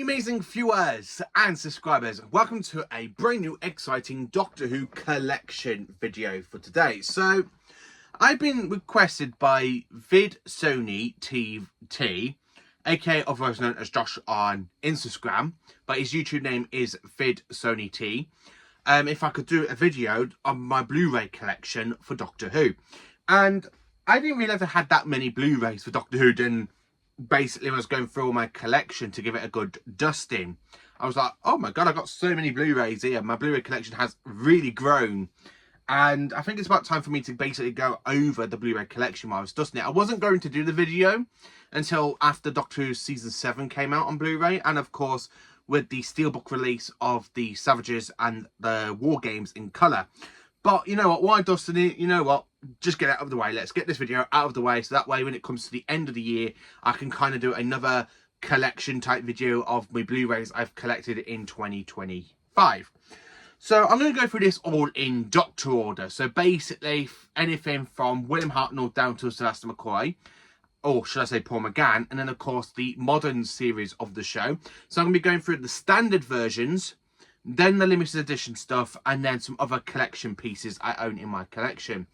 amazing viewers and subscribers, welcome to a brand new exciting Doctor Who collection video for today. So I've been requested by Sony TT, aka otherwise known as Josh on Instagram, but his YouTube name is Sony T, if I could do a video on my Blu-ray collection for Doctor Who. And I didn't realise I had that many Blu-rays for Doctor Who. Then basically when I was going through all my collection to give it a good dusting, I was like, oh my god, I got so many Blu-rays here. My Blu-ray collection has really grown, and I think it's about time for me to basically go over the Blu-ray collection while I was dusting it. I wasn't going to do the video until after Doctor Who Season 7 came out on Blu-ray, and of course with the Steelbook release of the Savages and the War Games in colour. But you know what, why dusting it? You know what, just get it out of the way. Let's get this video out of the way, so that way when it comes to the end of the year, I can kind of do another collection type video of my Blu-rays I've collected in 2025. So I'm going to go through this all in Doctor order. So basically anything from William Hartnell down to Sylvester McCoy, or should I say Paul McGann, and then of course the modern series of the show. So I'm going to be going through the standard versions, then the limited edition stuff, and then some other collection pieces I own in my collection.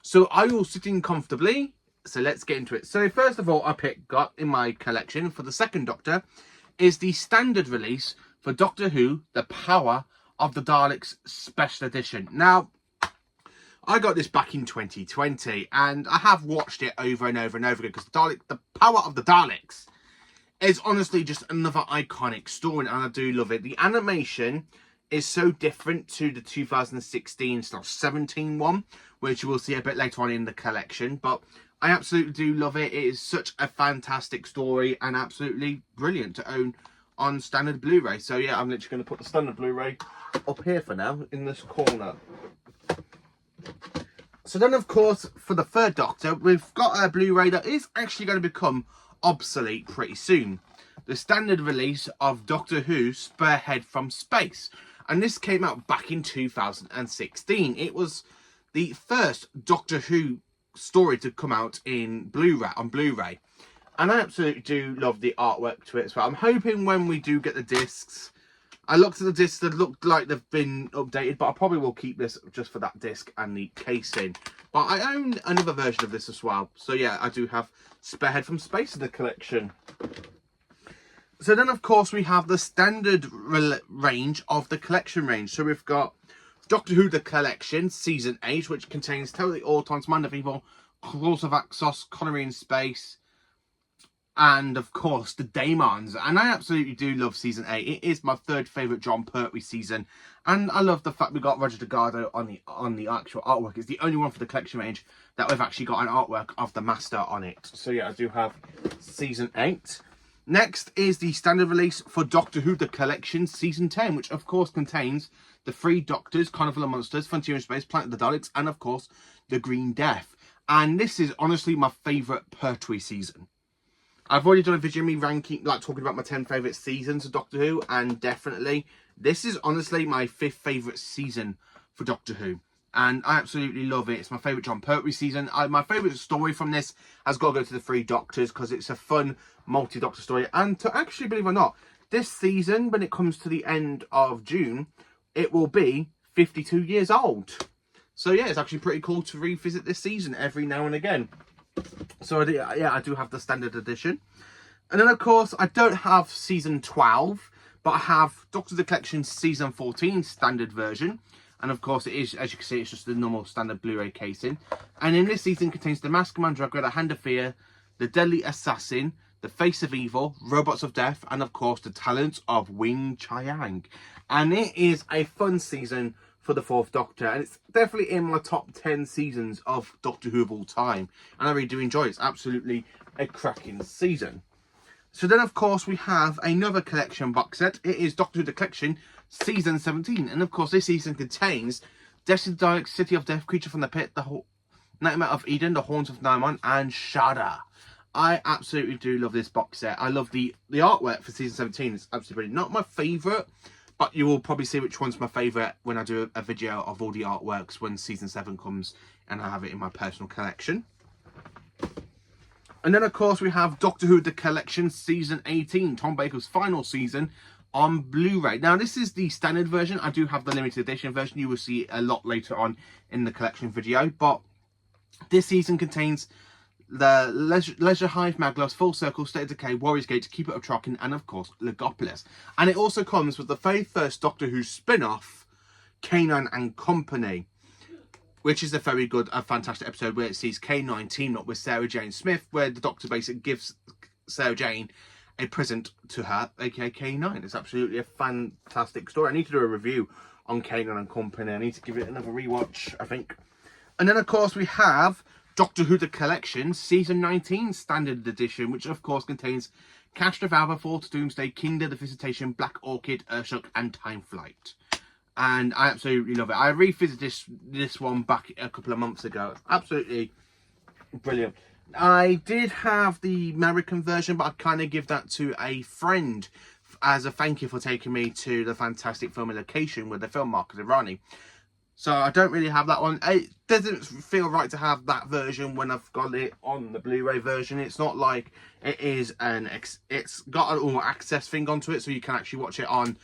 So are you all sitting comfortably? So let's get into it. So first of all, got in my collection for the second Doctor is the standard release for Doctor Who, The Power of the Daleks Special Edition. Now, I got this back in 2020, and I have watched it over and over and over again, because The Power of the Daleks is honestly just another iconic story, and I do love it. The animation is so different to the 2016/17 one, which you will see a bit later on in the collection, but I absolutely do love it. It is such a fantastic story and absolutely brilliant to own on standard Blu-ray. So yeah, I'm literally going to put the standard Blu-ray up here for now, in this corner. So then, of course, for the third Doctor, we've got a Blu-ray that is actually going to become obsolete pretty soon. The standard release of Doctor Who Spearhead from Space. And this came out back in 2016. It was the first Doctor Who story to come out in Blu-ray. And I absolutely do love the artwork to it as well. I'm hoping when we do get the discs, I looked at the discs that looked like they've been updated, but I probably will keep this just for that disc and the casing. But I own another version of this as well. So yeah, I do have Spearhead from Space in the collection. So then, of course, we have the standard range of the collection range. So we've got Doctor Who The Collection, Season 8, which contains Totally Autons, Man of Evil, Claws of Axos, Connery in Space, and, of course, the Daemons. And I absolutely do love Season 8. It is my third favourite John Pertwee season. And I love the fact we got Roger Delgado on the actual artwork. It's the only one for the collection range that we've actually got an artwork of the Master on it. So, yeah, I do have Season 8. Next is the standard release for Doctor Who The Collection Season 10, which of course contains the three Doctors, Carnival of Monsters, Frontier in Space, Planet of the Daleks, and of course the Green Death. And this is honestly my favourite Pertwee season. I've already done a video of me ranking, like talking about my 10 favourite seasons of Doctor Who, and definitely this is honestly my 5th favourite season for Doctor Who. And I absolutely love it. It's my favourite John Pertwee season. My favourite story from this has got to go to the three Doctors, because it's a fun multi-Doctor story. And to actually, believe it or not, this season, when it comes to the end of June, it will be 52 years old. So yeah, it's actually pretty cool to revisit this season every now and again. So yeah, I do have the standard edition. And then, of course, I don't have Season 12, but I have Doctor Who The Collection Season 14 standard version. And of course it is, as you can see, it's just the normal standard Blu-ray casing. And in this season contains The Mask of Mandragora, The Hand of Fear, The Deadly Assassin, The Face of Evil, Robots of Death, and of course The Talents of Wing Chiang. And it is a fun season for the fourth Doctor, and it's definitely in my top 10 seasons of Doctor Who of all time. And I really do enjoy it. It's absolutely a cracking season. So then, of course, we have another collection box set. It is Doctor Who The Collection Season 17. And, of course, this season contains Destiny of the Daleks, City of Death, Creature from the Pit, The Nightmare of Eden, The Horns of Nymon, and Shada. I absolutely do love this box set. I love the artwork for Season 17. It's absolutely brilliant. Not my favourite, but you will probably see which one's my favourite when I do a video of all the artworks when Season 7 comes and I have it in my personal collection. And then, of course, we have Doctor Who The Collection Season 18, Tom Baker's final season, on Blu-ray. Now, this is the standard version. I do have the limited edition version. You will see it a lot later on in the collection video. But this season contains the Leisure Hive, Maglos, Full Circle, State of Decay, Warriors Gate, Keeper of Trocken, and, of course, Legopolis. And it also comes with the very first Doctor Who spin-off, K9 and Company, which is a very good, fantastic episode where it sees K9 team up with Sarah Jane Smith, where the Doctor basically gives Sarah Jane a present to her, aka K9. It's absolutely a fantastic story. I need to do a review on K9 and Company. I need to give it another rewatch, I think. And then, of course, we have Doctor Who The Collection, Season 19, Standard Edition, which, of course, contains Cash the Valve, Fall to Doomsday, Kinder, The Visitation, Black Orchid, Urshuk, and Time Flight. And I absolutely love it. I revisited this one back a couple of months ago. It's absolutely brilliant. I did have the American version, but I kind of give that to a friend as a thank you for taking me to the fantastic filming location with the film market Irani. So I don't really have that one. It doesn't feel right to have that version when I've got it on the Blu-ray version. It's not like it is it's got an all access thing onto it, so you can actually watch it on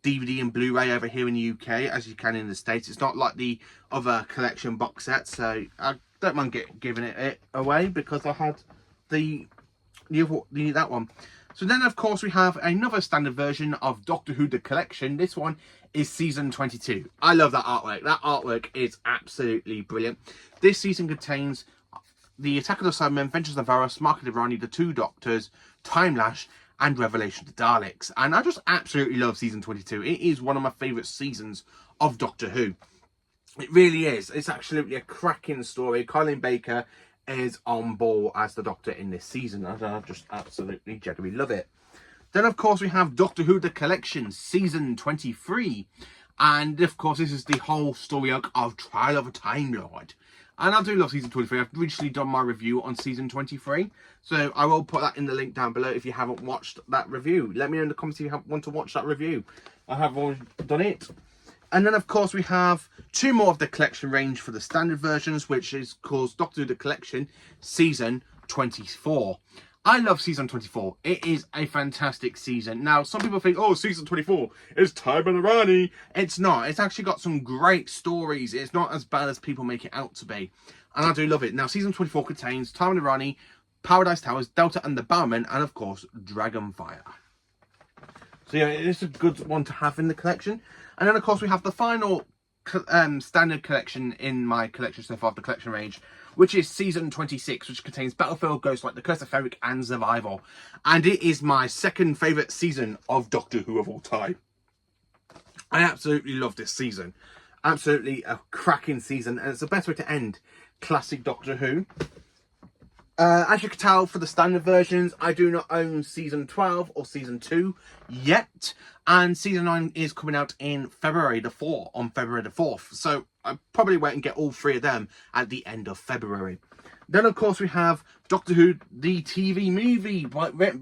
DVD and Blu-ray over here in the UK as you can in the States. It's not like the other collection box set, so I don't mind giving it away because I had that one. So then, of course, we have another standard version of Doctor Who The Collection. This one is Season 22. I love that artwork. That artwork is absolutely brilliant. This season contains the Attack of the Cybermen, Adventures of Varus, Mark of Irani, The Two Doctors, Time Lash, and Revelation of the Daleks. And I just absolutely love Season 22. It is one of my favourite seasons of Doctor Who. It really is. It's absolutely a cracking story. Colin Baker is on ball as the Doctor in this season. And I just absolutely genuinely love it. Then, of course, we have Doctor Who The Collection, Season 23. And, of course, this is the whole story arc of Trial of a Time Lord. And I do love Season 23. I've recently done my review on Season 23. So I will put that in the link down below if you haven't watched that review. Let me know in the comments if you want to watch that review. I have already done it. And then, of course, we have two more of the collection range for the standard versions, which is called Doctor Who The Collection, Season 24. I love Season 24. It is a fantastic season. Now, some people think, oh, Season 24 is Time and Irani. It's not. It's actually got some great stories. It's not as bad as people make it out to be. And I do love it. Now, Season 24 contains Time and Irani, Paradise Towers, Delta and the Barman, and, of course, Dragonfire. So, yeah, it's a good one to have in the collection. And then, of course, we have the final standard collection in my collection so far of the collection range, which is Season 26, which contains Battlefield, Ghostlight, The Curse of Ferric, and Survival. And it is my second favourite season of Doctor Who of all time. I absolutely love this season. Absolutely a cracking season, and it's the best way to end classic Doctor Who. As you can tell, for the standard versions, I do not own Season 12 or Season 2 yet. And Season 9 is coming out in February the 4th, on February the 4th. So I'll probably wait and get all three of them at the end of February. Then, of course, we have Doctor Who, the TV movie,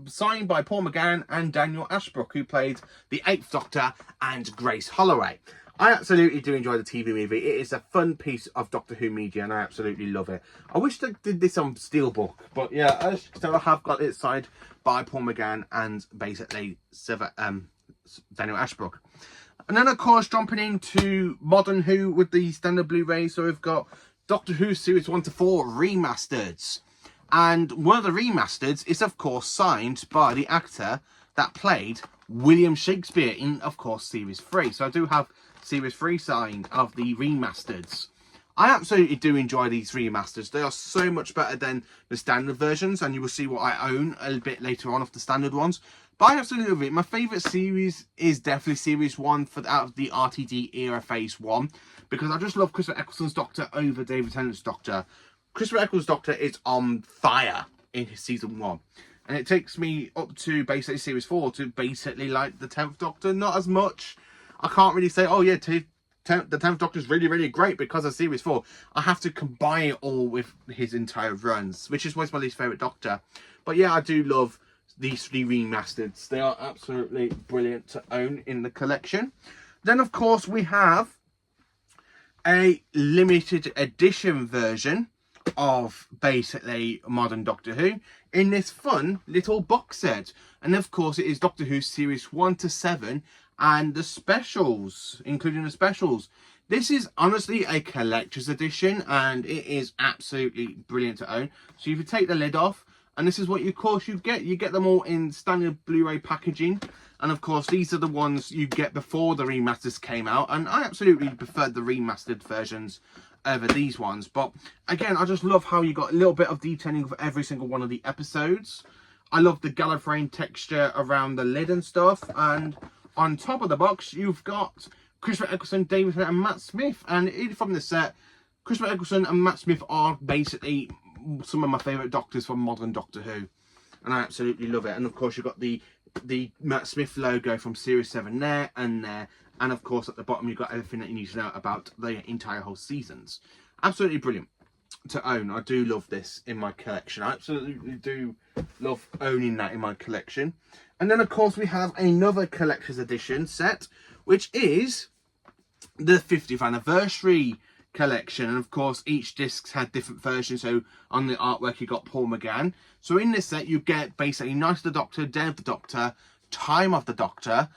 signed by Paul McGann and Daniel Ashbrook, who played the 8th Doctor and Grace Holloway. I absolutely do enjoy the TV movie. It is a fun piece of Doctor Who media, and I absolutely love it. I wish they did this on Steelbook, but yeah, as you can tell, I have got it signed by Paul McGann and basically Daniel Ashbrook. And then, of course, jumping into Modern Who with the standard Blu-ray, so we've got Doctor Who Series 1 to 4 Remastered. And one of the remasters is, of course, signed by the actor that played William Shakespeare in, of course, Series 3. So I do have Series 3 signed of the remasters. I absolutely do enjoy these remasters. They are so much better than the standard versions, and you will see what I own a bit later on of the standard ones. But I absolutely love it. My favourite series is definitely Series 1 out of the RTD era Phase 1, because I just love Christopher Eccleston's Doctor over David Tennant's Doctor. Christopher Eccleston's Doctor is on fire in his Season 1. And it takes me up to basically Series 4 to basically like the 10th Doctor. Not as much. I can't really say, oh yeah, the 10th Doctor is really, really great because of Series 4. I have to combine it all with his entire runs, which is why it's my least favourite Doctor. But yeah, I do love these three remasters. They are absolutely brilliant to own in the collection. Then, of course, we have a limited edition version of basically modern Doctor Who in this fun little box set. And of course it is Doctor Who series 1 to 7 and the specials, including the specials. This is honestly a collector's edition and it is absolutely brilliant to own. So if you take the lid off, and this is what you get them all in standard Blu-ray packaging. And of course these are the ones you get before the remasters came out, and I absolutely preferred the remastered versions over these ones. But again, I just love how you got a little bit of detailing for every single one of the episodes. I love the Gallifreyan texture around the lid and stuff. And on top of the box you've got Christopher Eccleston, David Tennant and Matt Smith. And from the set, Christopher Eccleston and Matt Smith are basically some of my favourite Doctors from modern Doctor Who. And I absolutely love it. And of course you've got the Matt Smith logo from series 7 there and there. And of course at the bottom you've got everything that you need to know about the entire whole seasons. Absolutely brilliant to own. I do love this in my collection. I absolutely do love owning that in my collection. And then of course we have another collector's edition set, which is the 50th anniversary collection. And of course each disc had different versions. So on the artwork you got Paul McGann. So in this set you get basically Night of the Doctor, Day of the Doctor, Time of the Doctor,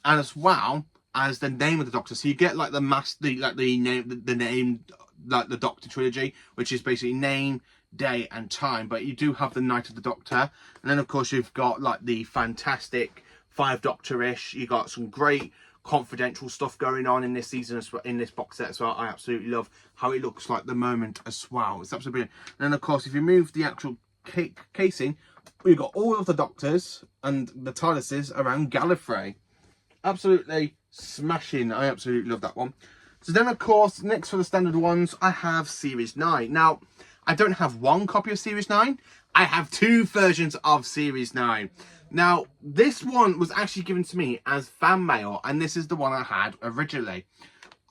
and as well as the Name of the Doctor. So you get like the name, like the Doctor trilogy, which is basically name, day and time. But you do have the Night of the Doctor, and then of course you've got like the fantastic 5 Doctor-ish. You got some great confidential stuff going on in this season as well, in this box set as well. I absolutely love how it looks like the moment as well. It's absolutely brilliant. And then of course if you move the actual casing, we've got all of the Doctors and the TARDISes around Gallifrey. Absolutely smashing. I absolutely love that one. So then of course next for the standard ones I have series 9. Now I don't have one copy of series 9, I have 2 versions of series 9. Now this one was actually given to me as fan mail, and this is the one I had originally.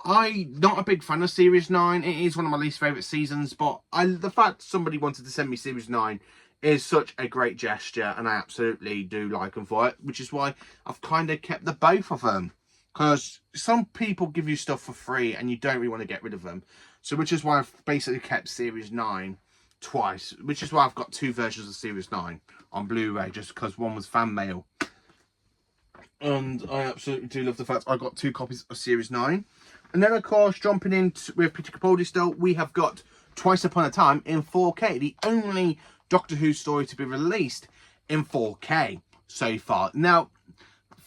I'm not a big fan of series 9. It is one of my least favourite seasons, but the fact somebody wanted to send me series 9 is such a great gesture, and I absolutely do like them for it, which is why I've kind of kept the both of them. Because some people give you stuff for free and you don't really want to get rid of them. So which is why I've basically kept series 9 twice. Which is why I've got 2 versions of series 9 on Blu-ray, just because one was fan mail. And I absolutely do love the fact I got 2 copies of series 9. And then of course, jumping in with Peter Capaldi still, we have got Twice Upon a Time in 4K. The only Doctor Who story to be released in 4K so far. Now,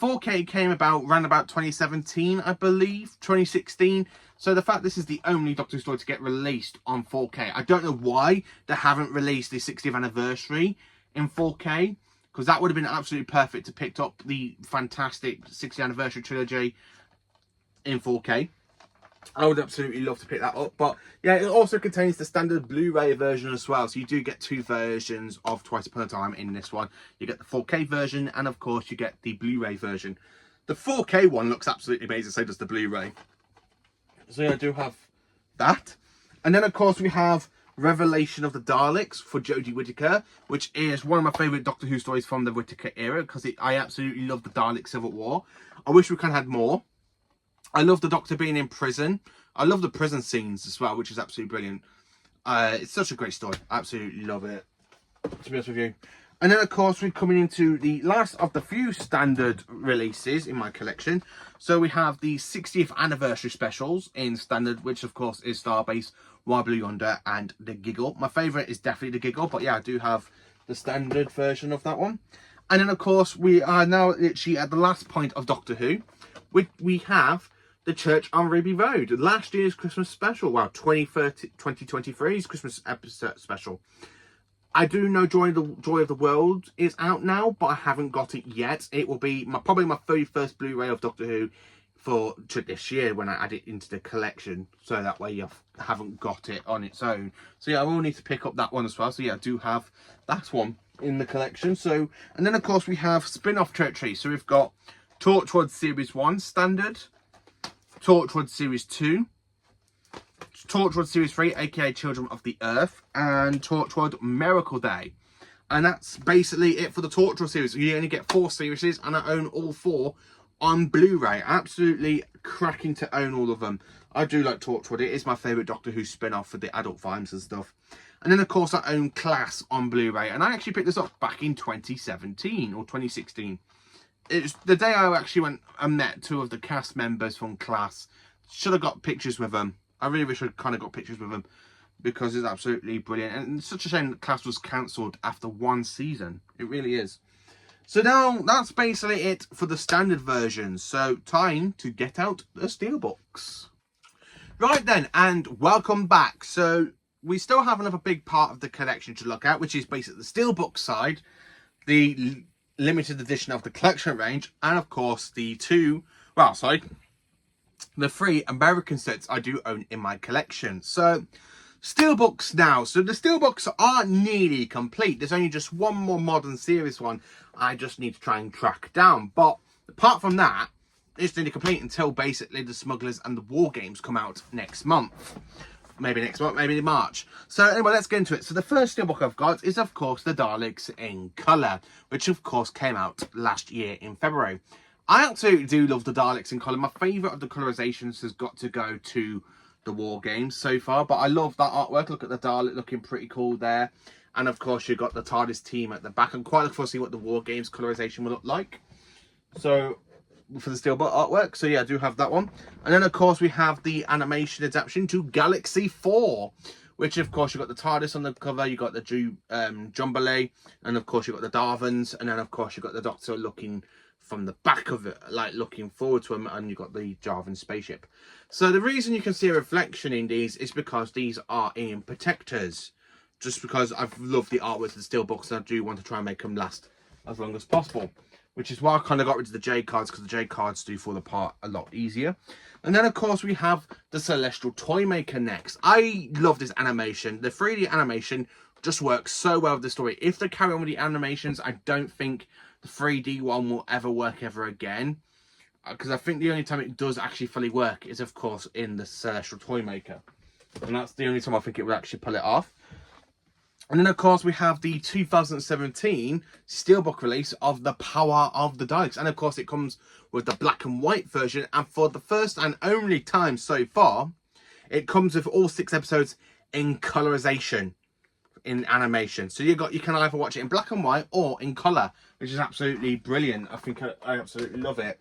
4K came about around about 2017, I believe, 2016. So the fact this is the only Doctor Who story to get released on 4K. I don't know why they haven't released the 60th anniversary in 4K, because that would have been absolutely perfect to pick up the fantastic 60th anniversary trilogy in 4K. I would absolutely love to pick that up. But yeah, it also contains the standard Blu-ray version as well. So you do get 2 versions of Twice Upon a Time in this one. You get the 4K version and of course you get the Blu-ray version. The 4K one looks absolutely amazing, so does the Blu-ray. So yeah, I do have that. And then of course we have Revelation of the Daleks for Jodie Whittaker, which is one of my favourite Doctor Who stories from the Whittaker era, because I absolutely love the Dalek Civil War. I wish we could have had more. I love the Doctor being in prison. I love the prison scenes as well, which is absolutely brilliant. It's such a great story. Absolutely love it, to be honest with you. And then, of course, we're coming into the last of the few standard releases in my collection. So we have the 60th anniversary specials in standard, which, of course, is Starbase, Why Blue Yonder, and The Giggle. My favourite is definitely The Giggle, but yeah, I do have the standard version of that one. And then, of course, we are now literally at the last point of Doctor Who. We have The Church on Ruby Road, last year's Christmas special. Well, 2023's Christmas episode special. I do know Joy of the World is out now, but I haven't got it yet. It will be probably my very first Blu-ray of Doctor Who to this year when I add it into the collection. So that way you haven't got it on its own. So yeah, I will need to pick up that one as well. So yeah, I do have that one in the collection. So, and then of course we have spin-off territory. So we've got Torchwood Series 1 Standard, Torchwood Series 2, Torchwood Series 3, aka Children of the Earth, and Torchwood Miracle Day. And that's basically it for the Torchwood series. You only get 4 series, and I own all 4 on Blu-ray. Absolutely cracking to own all of them. I do like Torchwood. It is my favourite Doctor Who spin-off for the adult films and stuff. And then, of course, I own Class on Blu-ray. And I actually picked this up back in 2017 or 2016. It's the day I actually went and met 2 of the cast members from Class. Should have got pictures with them. I really wish I'd kind of got pictures with them, because it's absolutely brilliant. And it's such a shame that Class was cancelled after 1 season. It really is. So now, that's basically it for the standard version. So, time to get out the Steelbooks. Right then, and welcome back. So, we still have another big part of the collection to look at, which is basically the Steelbook side, the limited edition of the collection range, and of course the 3 American sets I do own in my collection. So, Steelbooks now. So the Steelbooks are nearly complete. There's only just one more modern series one I just need to try and track down. But apart from that, it's nearly complete until basically the Smugglers and the War Games come out next month. Maybe next month, maybe in March. So anyway, let's get into it. So the first Steelbook I've got is, of course, the Daleks in colour, which, of course, came out last year in February. I absolutely do love the Daleks in colour. My favourite of the colorisations has got to go to the War Games so far. But I love that artwork. Look at the Dalek looking pretty cool there. And, of course, you've got the TARDIS team at the back. I'm quite looking forward to see what the War Games colorisation will look like. So, for the Steelbook artwork. So yeah, I do have that one. And then of course we have the animation adaptation to Galaxy 4, which of course you've got the TARDIS on the cover, you've got the Jumbale, and of course you've got the Darvins, and then of course you've got the Doctor looking from the back of it, like looking forward to him, and you've got the Jarvan spaceship. So the reason you can see a reflection in these is because these are in protectors. Just because I've loved the artwork of the Steelbooks, and I do want to try and make them last as long as possible. Which is why I kind of got rid of the J cards, because the J cards do fall apart a lot easier. And then, of course, we have the Celestial Toymaker next. I love this animation. The 3D animation just works so well with the story. If they carry on with the animations, I don't think the 3D one will ever work ever again. Because I think the only time it does actually fully work is, of course, in the Celestial Toymaker. And that's the only time I think it would actually pull it off. And then, of course, we have the 2017 Steelbook release of The Power of the Daleks. And, of course, it comes with the black and white version. And for the first and only time so far, it comes with all 6 episodes in colorization, in animation. So you can either watch it in black and white or in colour, which is absolutely brilliant. I think I absolutely love it.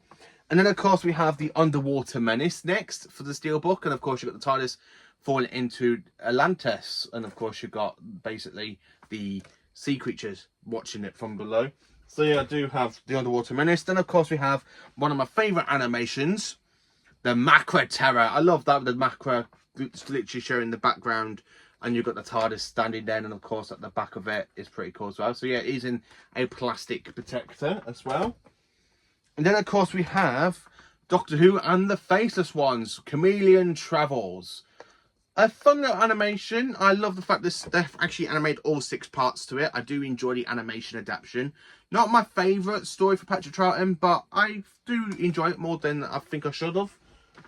And then, of course, we have the Underwater Menace next for the Steelbook. And, of course, you've got the TARDIS falling into Atlantis, and of course you've got basically the sea creatures watching it from below. So yeah, I do have the Underwater Menace. Then of course we have one of my favourite animations, the Macra Terror. I love that with the Macra literally showing the background, and you've got the TARDIS standing there, and of course at the back of it is pretty cool as well. So yeah, it is in a plastic protector as well. And then of course we have Doctor Who and the Faceless Ones, Chameleon Travels. A fun little animation. I love the fact that they've actually animated all 6 parts to it. I do enjoy the animation adaptation. Not my favourite story for Patrick Troughton, but I do enjoy it more than I think I should have.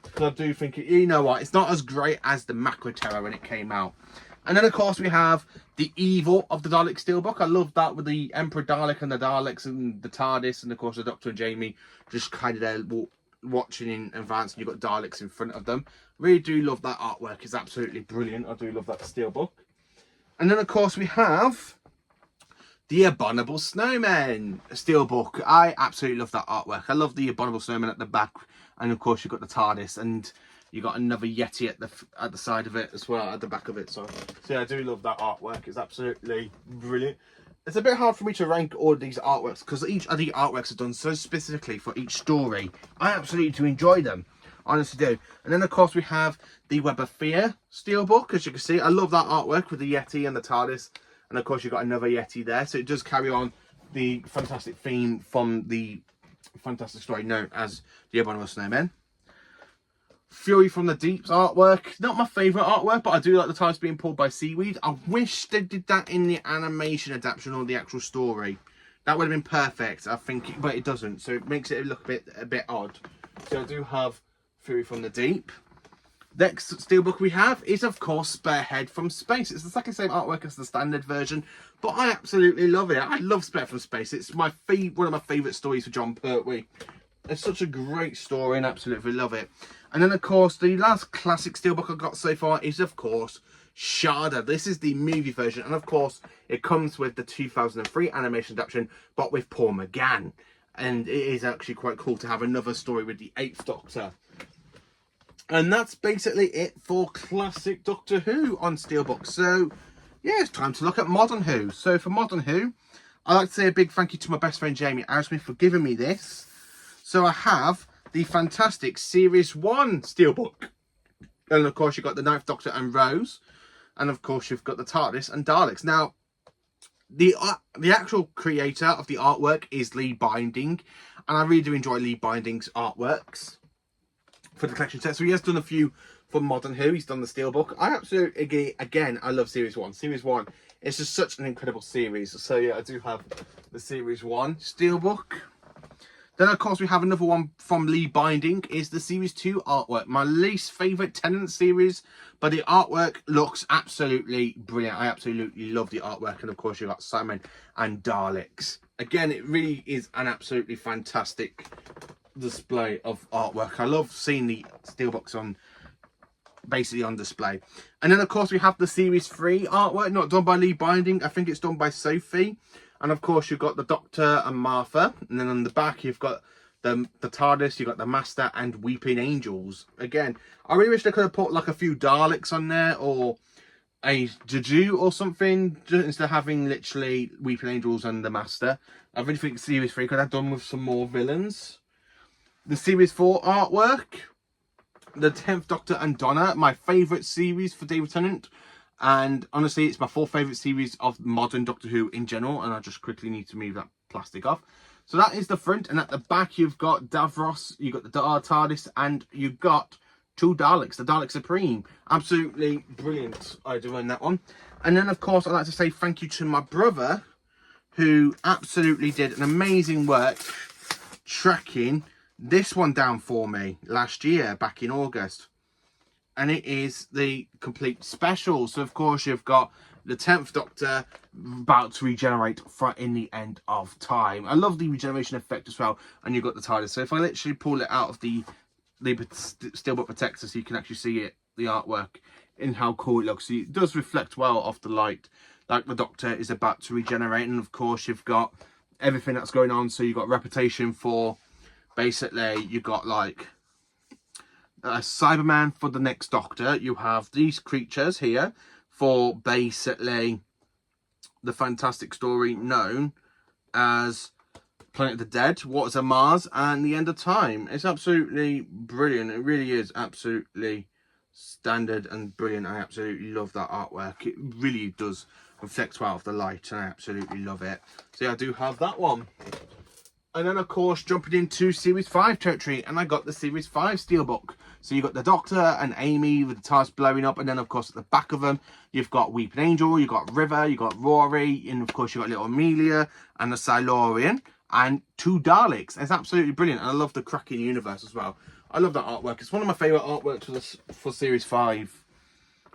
Because I do think, you know what, it's not as great as the Macra Terror when it came out. And then, of course, we have the Evil of the Dalek Steelbook. I love that with the Emperor Dalek and the Daleks and the TARDIS, and, of course, the Doctor and Jamie just kind of there watching in advance, and you've got Daleks in front of them. Really do love that artwork. It's absolutely brilliant. I do love that Steelbook. And then, of course, we have the Abominable Snowman Steelbook. I absolutely love that artwork. I love the Abominable Snowman at the back, and of course you've got the TARDIS, and you got another Yeti at the side of it as well, at the back of it. So yeah, I do love that artwork. It's absolutely brilliant. It's a bit hard for me to rank all these artworks because each of the artworks are done so specifically for each story. I absolutely do enjoy them. Honestly do. And then of course we have the Web of Fear Steelbook. As you can see, I love that artwork with the Yeti and the TARDIS. And of course you've got another Yeti there. So it does carry on the fantastic theme from the fantastic story known as The Abominable Snowmen. Fury from the Deep's artwork. Not my favourite artwork, but I do like the TARDIS being pulled by seaweed. I wish they did that in the animation adaptation or the actual story. That would have been perfect, I think, but it doesn't. So it makes it look a bit odd. So I do have Fury from the Deep. Next Steelbook we have is, of course, Spearhead from Space. It's the second same artwork as the standard version, but I absolutely love it. I love Spearhead from Space. It's my one of my favourite stories for John Pertwee. It's such a great story and absolutely love it. And then, of course, the last classic Steelbook I've got so far is, of course, Sharda. This is the movie version. And, of course, it comes with the 2003 animation adaptation, but with Paul McGann. And it is actually quite cool to have another story with the 8th Doctor. And that's basically it for classic Doctor Who on Steelbook. So, yeah, it's time to look at Modern Who. So, for Modern Who, I'd like to say a big thank you to my best friend Jamie Arrowsmith for giving me this. So, I have the fantastic Series 1 Steelbook. And, of course, you've got the 9th Doctor and Rose. And, of course, you've got the TARDIS and Daleks. Now, the actual creator of the artwork is Lee Binding. And I really do enjoy Lee Binding's artworks for the collection set. So he has done a few for Modern Who. He's done the Steelbook. I absolutely, again, I love Series 1. Series 1 is just such an incredible series. So, yeah, I do have the Series 1 Steelbook. Then, of course, we have another one from Lee Binding, is the Series 2 artwork. My least favourite Tennant series, but the artwork looks absolutely brilliant. I absolutely love the artwork. And, of course, you've got Simon and Daleks. Again, it really is an absolutely fantastic display of artwork. I love seeing the Steelbooks on, basically on display. And then, of course, we have the Series 3 artwork, not done by Lee Binding. I think it's done by Sophie. And, of course, you've got the Doctor and Martha. And then on the back, you've got the TARDIS, you've got the Master and Weeping Angels. Again, I really wish they could have put, like, a few Daleks on there or a Juju or something, just instead of having literally Weeping Angels and the Master. I really think Series 3 could have done with some more villains. The Series 4 artwork. The 10th Doctor and Donna, my favourite series for David Tennant. And honestly, it's my 4th favourite series of modern Doctor Who in general. And I just quickly need to move that plastic off. So that is the front. And at the back, you've got Davros, you've got the TARDIS, and you've got 2 Daleks, the Dalek Supreme. Absolutely brilliant. I do own that one. And then, of course, I'd like to say thank you to my brother, who absolutely did an amazing work tracking this one down for me last year, back in August. And it is the complete special. So, of course, you've got the 10th Doctor about to regenerate in the end of time. I love the regeneration effect as well. And you've got the TARDIS. So, if I literally pull it out of the Steelbook protector so you can actually see it, the artwork, and how cool it looks. So it does reflect well off the light. Like the Doctor is about to regenerate. And, of course, you've got everything that's going on. So, you've got reputation for, basically, you've got, like, a Cyberman for the next Doctor. You have these creatures here for basically the fantastic story known as Planet of the Dead, What is a Mars, and The End of Time. It's absolutely brilliant. It really is absolutely standard and brilliant. I absolutely love that artwork. It really does reflect well off the light, and I absolutely love it. So yeah, I do have that one. And then, of course, jumping into Series 5 territory, and I got the Series 5 Steelbook. So you've got the Doctor and Amy with the TARDIS blowing up, and then, of course, at the back of them, you've got Weeping Angel, you've got River, you've got Rory, and, of course, you've got little Amelia and the Silurian, and 2 Daleks. It's absolutely brilliant, and I love the cracking universe as well. I love that artwork. It's one of my favourite artworks for Series 5.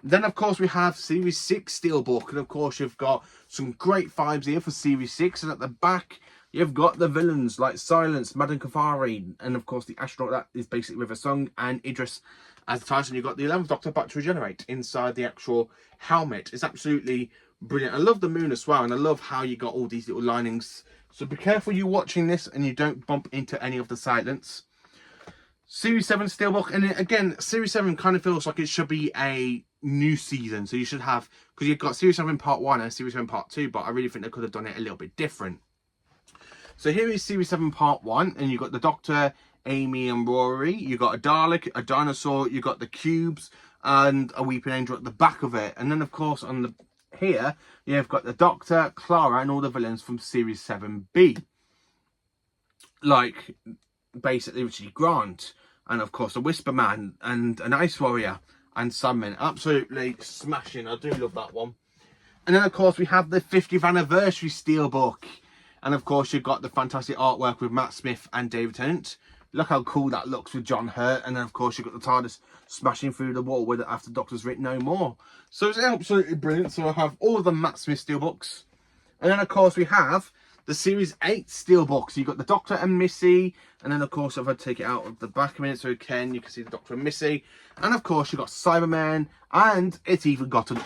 Then, of course, we have Series 6 Steelbook, and, of course, you've got some great vibes here for Series 6, and at the back, you've got the villains like Silence, Madame Kafari, and of course the astronaut that is basically River Song, and Idris as the Titan. You've got the 11th Doctor about to regenerate inside the actual helmet. It's absolutely brilliant. I love the moon as well, and I love how you got all these little linings. So be careful you watching this and you don't bump into any of the silence. Series 7 Steelbook, and again, Series 7 kind of feels like it should be a new season. So you should have, because you've got Series 7 Part 1 and Series 7 Part 2, but I really think they could have done it a little bit different. So here is Series 7 Part 1, and you've got the Doctor, Amy and Rory. You've got a Dalek, a dinosaur, you've got the cubes, and a Weeping Angel at the back of it. And then, of course, on the here, you've got the Doctor, Clara, and all the villains from Series 7B. Like, basically, Richard Grant, and, of course, a Whisper Man, and an Ice Warrior, and Sandman. Absolutely smashing. I do love that one. And then, of course, we have the 50th Anniversary Steelbook. And, of course, you've got the fantastic artwork with Matt Smith and David Tennant. Look how cool that looks with John Hurt. And then, of course, you've got the TARDIS smashing through the wall with it after Doctor's written no more. So it's absolutely brilliant. So I have all of the Matt Smith Steelbooks. And then, of course, we have the the Series 8 Steelbook. So you've got the Doctor and Missy, and then of course if I take it out of the back a minute so you can see the Doctor and Missy, and of course you've got Cyberman, and it's even got an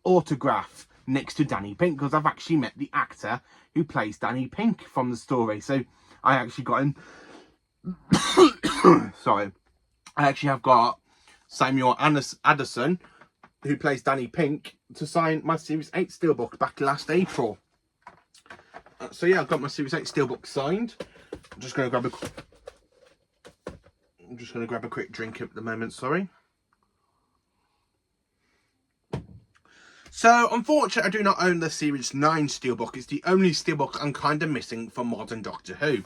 autograph next to Danny Pink, because I've actually met the actor who plays Danny Pink from the story. So I actually got him sorry, I actually have got Samuel Addison, who plays Danny Pink, to sign my Series 8 Steelbook back last April. So yeah, I've got my Series 8 Steelbook signed. I'm just going to grab a quick drink at the moment, sorry. So, unfortunately, I do not own the Series 9 Steelbook. It's the only Steelbook I'm kind of missing for modern Doctor Who.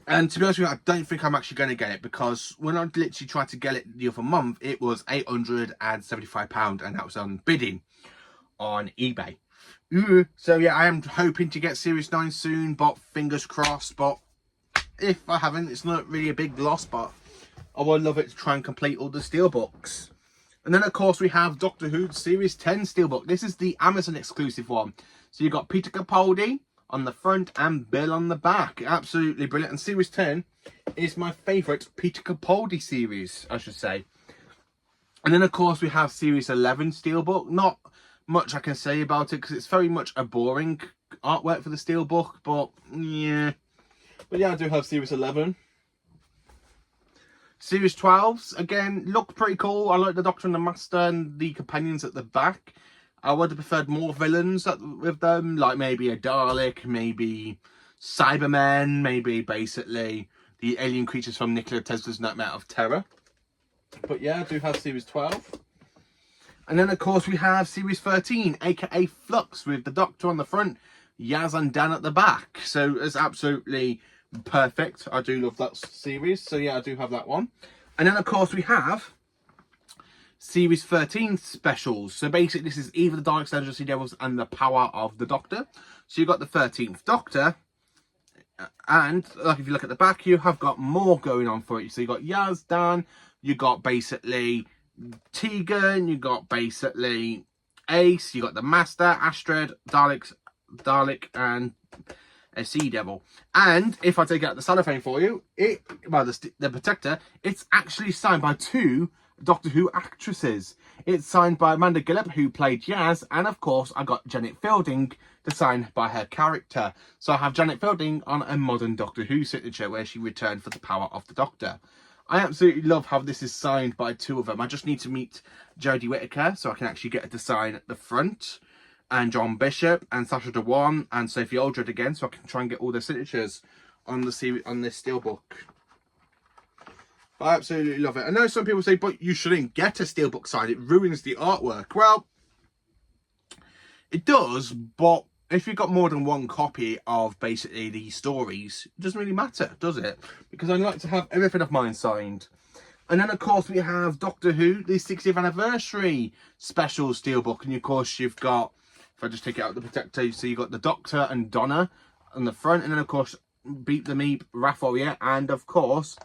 And to be honest with you, I don't think I'm actually going to get it, because when I literally tried to get it the other month, it was £875, and that was on bidding on eBay. So yeah, I am hoping to get Series 9 soon, but fingers crossed. But if I haven't, it's not really a big loss, but I would love it to try and complete all the Steelbooks. And then of course we have Doctor Who Series 10 Steelbook. This is the Amazon exclusive one. So you've got Peter Capaldi on the front and Bill on the back. Absolutely brilliant. And Series 10 is my favourite Peter Capaldi series, I should say. And then of course we have Series 11 Steelbook. Not much I can say about it, because it's very much a boring artwork for the Steelbook, but yeah. But yeah, I do have Series 11. Series 12s, again, look pretty cool. I like the Doctor and the Master and the companions at the back. I would have preferred more villains with them, like maybe a Dalek, maybe Cybermen, maybe basically the alien creatures from Nikola Tesla's Nightmare of Terror. But yeah, I do have Series 12. And then, of course, we have Series 13, aka Flux, with the Doctor on the front, Yaz and Dan at the back. So it's absolutely perfect. I do love that series. So yeah, I do have that one. And then, of course, we have Series 13 specials. So basically, this is either the Daleks, Legends, Sea Devils, and the Power of the Doctor. So you've got the 13th Doctor. And, like, if you look at the back, you have got more going on for it. So you've got Yaz, Dan, you got basically Tegan, you got basically Ace, you got the Master, Astrid, Dalek, and a Sea Devil. And if I take out the cellophane for you, the Protector, it's actually signed by 2 Doctor Who actresses. It's signed by Amanda Gillip, who played Yaz, and of course I got Janet Fielding to sign by her character. So I have Janet Fielding on a modern Doctor Who signature, where she returned for the Power of the Doctor. I absolutely love how this is signed by 2 of them. I just need to meet Jodie Whittaker so I can actually get her to sign at the front, and John Bishop and Sasha Dewan and Sophie Aldred again, so I can try and get all their signatures on the series, on this Steelbook. I absolutely love it. I know some people say, but you shouldn't get a Steelbook signed, it ruins the artwork. Well, it does, but if you've got more than one copy of basically these stories, it doesn't really matter, does it? Because I like to have everything of mine signed. And then, of course, we have Doctor Who, the 60th anniversary special Steelbook. And, of course, you've got, if I just take it out of the Protector, so you've got the Doctor and Donna on the front. And then, of course, Beat the Meep, Raphael, and, of course,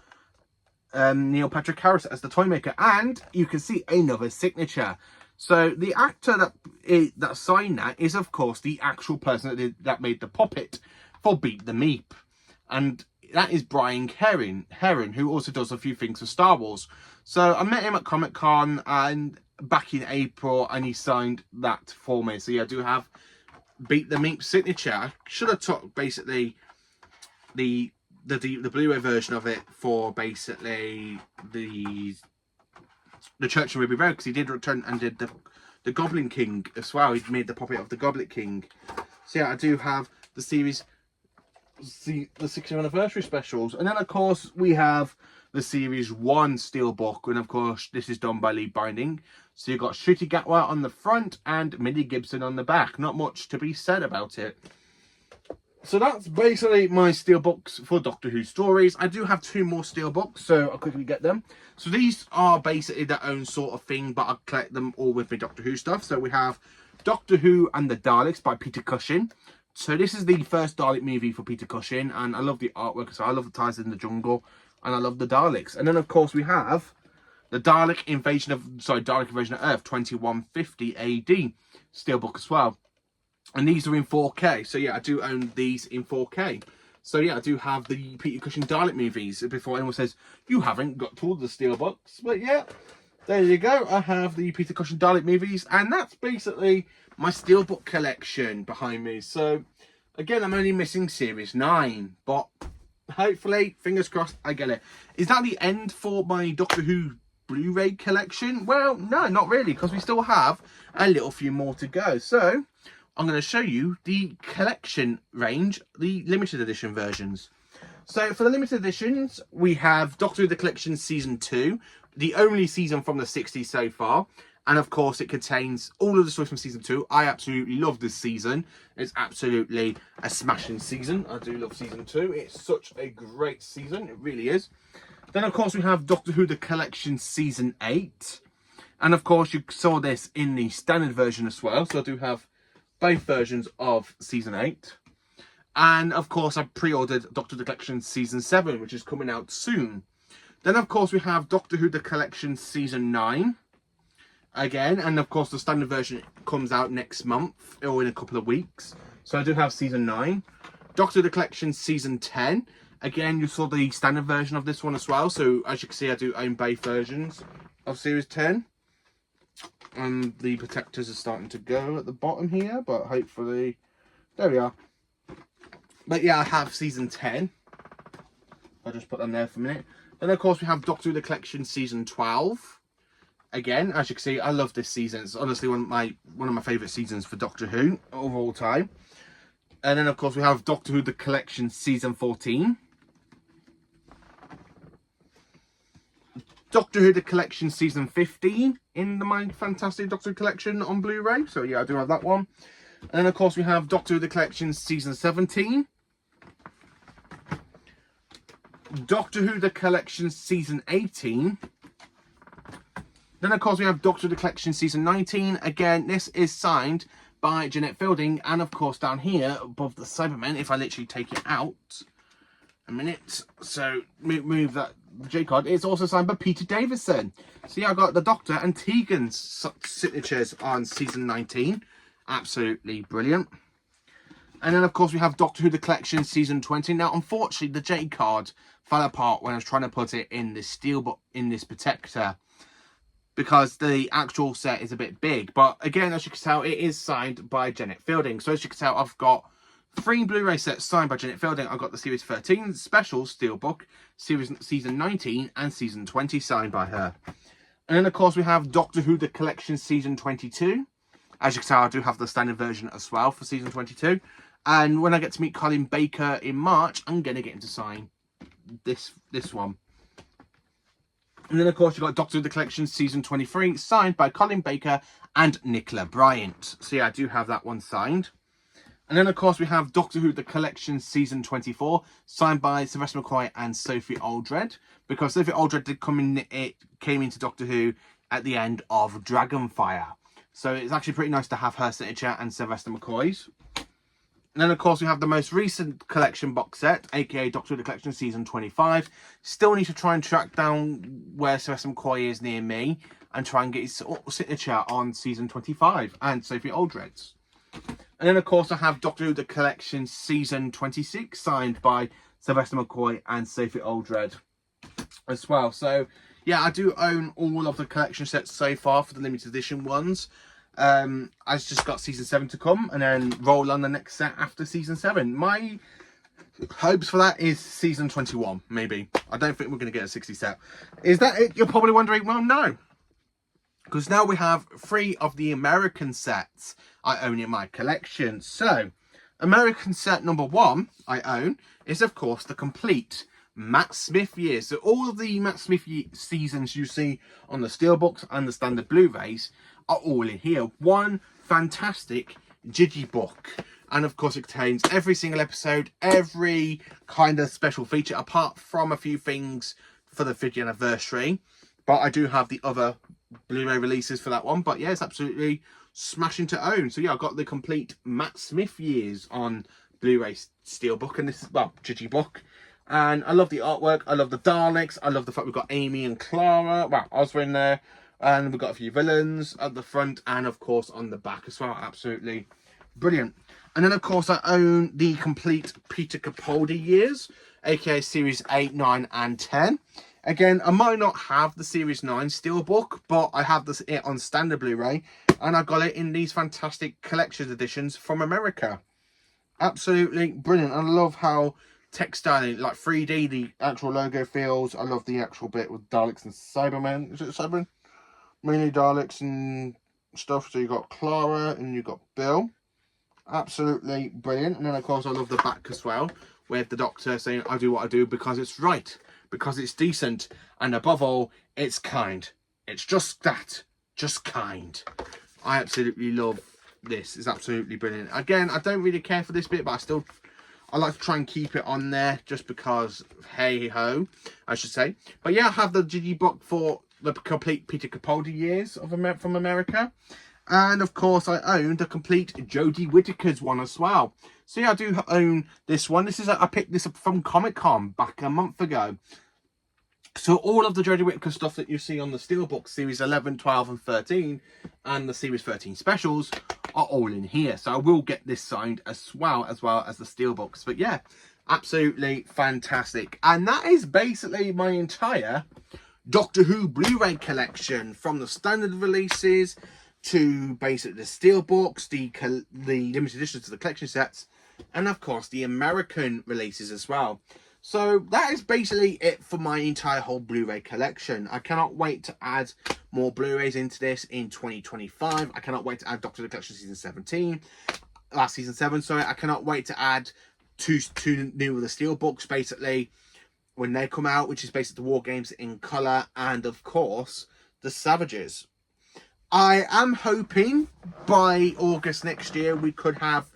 Neil Patrick Harris as the Toymaker. And you can see another signature. So the actor that signed that is, of course, the actual person that made the puppet for Beat the Meep. And that is Brian Heron, who also does a few things for Star Wars. So I met him at Comic-Con and back in April, and he signed that for me. So yeah, I do have Beat the Meep signature. I should have took basically the Blu-ray version of it for basically the Church of Ruby Road, because he did return and did the Goblin King as well. He made the puppet of the Goblin King. So yeah, I do have the series, the 60th anniversary specials. And then, of course, we have the Series 1 Steelbook. And, of course, this is done by Lee Binding. So you've got Shruti Gatwa on the front and Minnie Gibson on the back. Not much to be said about it. So that's basically my Steelbooks for Doctor Who stories. I do have 2 more Steelbooks, so I'll quickly get them. So these are basically their own sort of thing, but I'll collect them all with my Doctor Who stuff. So we have Doctor Who and the Daleks by Peter Cushing. So this is the first Dalek movie for Peter Cushing, and I love the artwork. So I love the ties in the jungle, and I love the Daleks. And then, of course, we have the Dalek Invasion of Earth 2150 AD Steelbook as well. And these are in 4K. So yeah, I do own these in 4K. So yeah, I do have the Peter Cushing Dalek movies before anyone says, you haven't got to all the Steelbooks. But yeah, there you go. I have the Peter Cushing Dalek movies. And that's basically my Steelbook collection behind me. So again, I'm only missing Series 9. But hopefully, fingers crossed, I get it. Is that the end for my Doctor Who Blu Ray collection? Well, no, not really. Because we still have a little few more to go. So I'm going to show you the collection range, the limited edition versions. So for the limited editions, we have Doctor Who The Collection Season 2, the only season from the 60s so far. And of course, it contains all of the stories from Season 2. I absolutely love this season. It's absolutely a smashing season. I do love Season 2. It's such a great season. It really is. Then, of course, we have Doctor Who The Collection Season 8. And of course, you saw this in the standard version as well. So I do have both versions of Season 8. And of course, I pre-ordered Doctor Who The Collection Season 7, which is coming out soon. Then, of course, we have Doctor Who The Collection Season 9. Again, and of course, the standard version comes out next month, or in a couple of weeks. So I do have Season 9. Doctor Who The Collection Season 10. Again, you saw the standard version of this one as well. So as you can see, I do own both versions of Series 10. And the protectors are starting to go at the bottom here, but hopefully, there we are. But yeah, I have Season 10. I'll just put them there for a minute. Then of course we have Doctor Who The Collection Season 12. Again, as you can see, I love this season. It's honestly one of my favourite seasons for Doctor Who of all time. And then of course we have Doctor Who The Collection Season 14. Doctor Who The Collection Season 15 in the My Fantastic Doctor Who Collection on Blu-ray. So yeah, I do have that one. And then of course we have Doctor Who The Collection Season 17. Doctor Who The Collection Season 18. Then of course we have Doctor Who The Collection Season 19. Again, this is signed by Jeanette Fielding. And of course down here above the Cybermen, if I literally take it out a minute, so move that J card, it's also signed by Peter Davison. So yeah, I got the Doctor and Tegan's signatures on Season 19. Absolutely brilliant. And then of course we have Doctor Who The Collection Season 20. Now unfortunately the J card fell apart when I was trying to put it in this Steelbook, in this protector, because the actual set is a bit big. But again, as you can tell, it is signed by Jeanette Fielding. So as you can tell, I've got 3 Blu-ray sets signed by Jeanette Fielding. I've got the Series 13 Special Steelbook, Season 19 and Season 20 signed by her. And then of course we have Doctor Who The Collection Season 22. As you can tell, I do have the standard version as well for Season 22. And when I get to meet Colin Baker in March, I'm going to get him to sign this one. And then of course you've got Doctor Who The Collection Season 23 signed by Colin Baker and Nicola Bryant. So yeah, I do have that one signed. And then, of course, we have Doctor Who The Collection Season 24, signed by Sylvester McCoy and Sophie Aldred. Because Sophie Aldred came into Doctor Who at the end of Dragonfire. So it's actually pretty nice to have her signature and Sylvester McCoy's. And then, of course, we have the most recent collection box set, aka Doctor Who The Collection Season 25. Still need to try and track down where Sylvester McCoy is near me and try and get his signature on Season 25 and Sophie Aldred's. And then, of course, I have Doctor Who The Collection Season 26, signed by Sylvester McCoy and Sophie Aldred as well. So, yeah, I do own all of the collection sets so far for the limited edition ones. I've just got Season 7 to come and then roll on the next set after Season 7. My hopes for that is Season 21, maybe. I don't think we're going to get a 60 set. Is that it? You're probably wondering, well, no. Because now we have 3 of the American sets I own in my collection. So, American set number 1 I own is, of course, the complete Matt Smith years. So all of the Matt Smith seasons you see on the Steelbooks and the standard Blu-rays are all in here. One fantastic digibook. And of course it contains every single episode, every kind of special feature, apart from a few things for the 50th anniversary. But I do have the other Blu-ray releases for that one. But yeah, it's absolutely smashing to own. So yeah, I've got the complete Matt Smith years on Blu-ray Steelbook, and this is, well, digibook. And I love the artwork, I love the Daleks, I love the fact we've got Amy and Clara, well, Ozra in there, and we've got a few villains at the front and of course on the back as well. Absolutely Brilliant. And then, of course, I own the complete Peter Capaldi years, aka Series 8, 9, and 10. Again, I might not have the Series 9 Steelbook, but I have it on standard Blu-ray, and I got it in these fantastic collector's editions from America. Absolutely brilliant. I love how textile, like 3D, the actual logo feels. I love the actual bit with Daleks and Cybermen. Is it Cybermen? Mainly Daleks and stuff. So you got Clara and you got Bill. Absolutely brilliant. And then, of course, I love the back as well, with the Doctor saying, I do what I do because it's right, because it's decent, and above all, it's kind. It's just that. Just kind. I absolutely love this. It's absolutely brilliant. Again, I don't really care for this bit, but I like to try and keep it on there just because, hey ho, I should say. But yeah, I have the Digibook for the complete Peter Capaldi years from America. And of course, I own the complete Jodie Whittaker's one as well. So yeah, I do own this one. I picked this up from Comic-Con back a month ago. So all of the Jodie Whittaker stuff that you see on the Steelbook Series 11, 12 and 13 and the Series 13 specials are all in here. So I will get this signed as well as the Steelbooks. But yeah, absolutely fantastic. And that is basically my entire Doctor Who Blu Ray collection, from the standard releases to basically the Steelbooks, the limited editions to the collection sets, and of course the American releases as well. So that is basically it for my entire whole Blu-ray collection. I cannot wait to add more Blu-rays into this in 2025. I cannot wait to add Doctor Who Collection Season 7, sorry. I cannot wait to add two new of the Steelbooks, basically, when they come out, which is basically the War Games in colour, and of course, the Savages. I am hoping by August next year we could have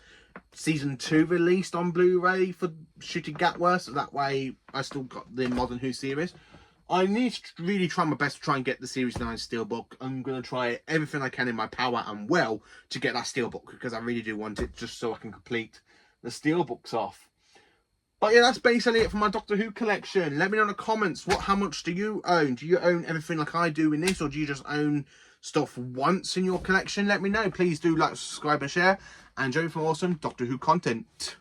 Season 2 released on Blu-ray for Shitty Gatworth, so that way I still got the Modern Who series. I need to really try my best to try and get the Series 9 Steelbook. I'm going to try everything I can in my power and will to get that Steelbook, because I really do want it, just so I can complete the Steelbooks off. But yeah, that's basically it for my Doctor Who collection. Let me know in the comments, how much do you own? Do you own everything like I do in this, or do you just own stuff once in your collection? Let me know. Please do like, subscribe and share, and join for awesome Doctor Who content.